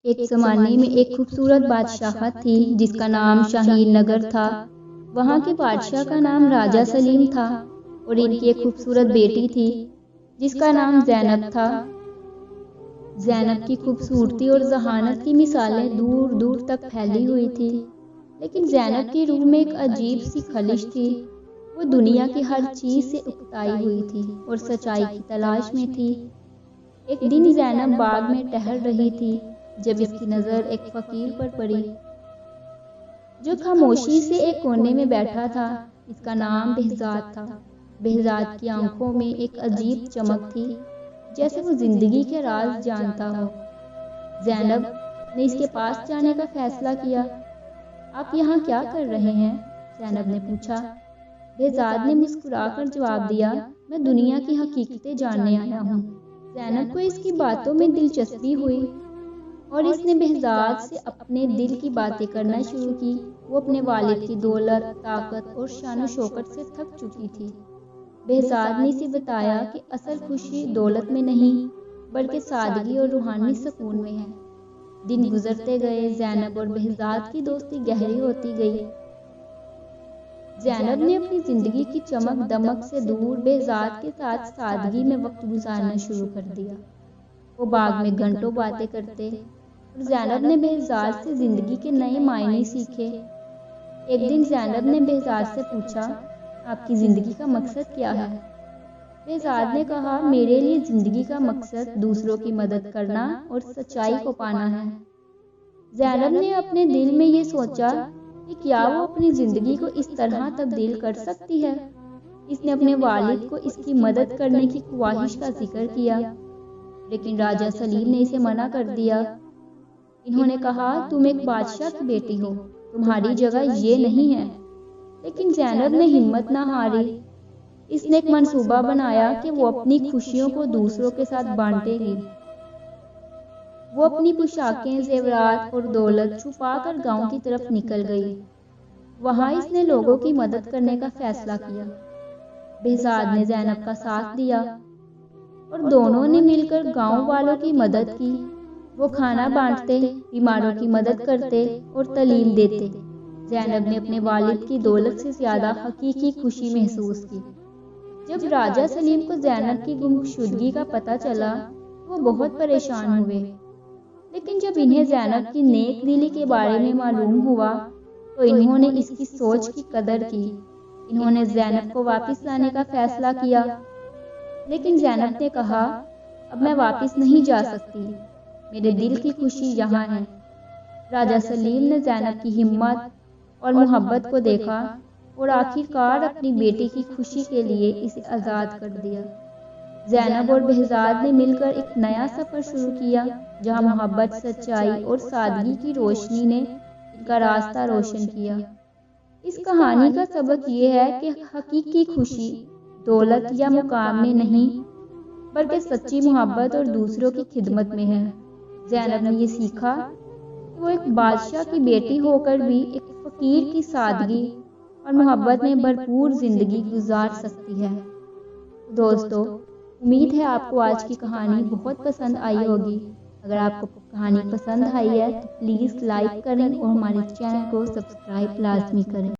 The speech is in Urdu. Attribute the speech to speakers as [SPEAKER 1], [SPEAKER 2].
[SPEAKER 1] ایک زمانے میں ایک خوبصورت بادشاہت تھی جس کا نام شاہین نگر تھا۔ وہاں کے بادشاہ کا نام راجہ سلیم تھا اور ان کی ایک خوبصورت بیٹی تھی جس کا نام زینب تھا۔ زینب کی خوبصورتی اور ذہانت کی مثالیں دور دور تک پھیلی ہوئی تھی، لیکن زینب کی روح میں ایک عجیب سی خلش تھی۔ وہ دنیا کی ہر چیز سے اکتائی ہوئی تھی اور سچائی کی تلاش میں تھی۔ ایک دن زینب باغ میں ٹہل رہی تھی جب اس کی نظر ایک فقیر پر پڑی جو خاموشی سے ایک کونے میں بیٹھا تھا۔ اس کا نام بہزاد تھا۔ بہزاد کی آنکھوں میں ایک عجیب چمک تھی، جیسے وہ زندگی کے راز جانتا ہو۔ زینب نے اس کے پاس جانے کا فیصلہ کیا۔ آپ یہاں کیا کر رہے ہیں؟ زینب نے پوچھا۔ بہزاد نے مسکرا کر جواب دیا، میں دنیا کی حقیقتیں جاننے آیا ہوں۔ زینب کو اس کی باتوں میں دلچسپی ہوئی اور اس نے بہزاد سے اپنے دل کی باتیں کرنا شروع کی۔ وہ اپنے والد کی دولت، طاقت اور شان و شوکت سے تھک چکی تھی۔ بہزاد نے اسے بتایا کہ اصل خوشی دولت میں نہیں بلکہ سادگی اور روحانی سکون میں ہے۔ دن گزرتے گئے، زینب اور بہزاد کی دوستی گہری ہوتی گئی۔ زینب نے اپنی زندگی کی چمک دمک سے دور بہزاد کے ساتھ سادگی میں وقت گزارنا شروع کر دیا۔ وہ باغ میں گھنٹوں باتیں کرتے اور زینب نے بہزاد سے زندگی کے نئے معنی سیکھے۔ ایک دن زینب نے بہزاد سے پوچھا، آپ کی زندگی کا مقصد کیا ہے؟ بہزاد نے کہا، میرے لیے زندگی کا مقصد دوسروں کی مدد کرنا اور سچائی کو پانا ہے۔ زینب نے اپنے دل میں یہ سوچا کہ کیا وہ اپنی زندگی کو اس طرح تبدیل کر سکتی ہے۔ اس نے اپنے والد کو اس کی مدد کرنے کی خواہش کا ذکر کیا، لیکن راجہ سلیم نے اسے منع کر دیا۔ انہوں نے کہا، تم ایک بادشاہ کی بیٹی ہو، تمہاری جگہ یہ نہیں ہے۔ لیکن زینب نے ہمت نہ ہاری۔ اس نے ایک منصوبہ بنایا کہ وہ اپنی خوشیوں کو دوسروں کے ساتھ بانٹے گی۔ وہ اپنی پوشاکیں، زیورات اور دولت چھپا کر گاؤں کی طرف نکل گئی۔ وہاں اس نے لوگوں کی مدد کرنے کا فیصلہ کیا۔ بہزاد نے زینب کا ساتھ دیا اور دونوں نے مل کر گاؤں والوں کی مدد کی۔ وہ کھانا بانٹتے، بیماروں کی مدد کرتے اور تعلیم دیتے۔ زینب نے اپنے والد کی دولت سے زیادہ حقیقی خوشی محسوس کی۔ جب راجہ سلیم کو زینب کی گمشدگی کا پتہ چلا، وہ بہت پریشان ہوئے۔ لیکن جب انہیں زینب کی نیک دلی کے بارے میں معلوم ہوا تو انہوں نے اس کی سوچ کی قدر کی۔ انہوں نے زینب کو واپس لانے کا فیصلہ کیا، لیکن زینب نے کہا، اب میں واپس نہیں جا سکتی، میرے دل کی خوشی یہاں ہے۔ راجہ سلیم نے زینب کی ہمت اور محبت کو دیکھا اور آخرکار اپنی بیٹی کی خوشی کے لیے اسے آزاد کر دیا۔ زینب اور بہزاد نے مل کر ایک نیا سفر شروع کیا، جہاں محبت، سچائی اور سادگی کی روشنی نے ان کا راستہ روشن کیا۔ اس کہانی کا سبق یہ ہے کہ حقیقی خوشی دولت یا مقام میں نہیں بلکہ سچی محبت اور دوسروں کی خدمت میں ہے۔ زینب نے یہ سیکھا کہ وہ ایک بادشاہ کی بیٹی ہو کر بھی ایک فقیر کی سادگی اور محبت میں بھرپور زندگی گزار سکتی ہے۔ دوستو، امید ہے آپ کو آج کی کہانی بہت پسند آئی ہوگی۔ اگر آپ کو کہانی پسند آئی ہے تو پلیز لائک کریں اور ہمارے چینل کو سبسکرائب لازمی کریں۔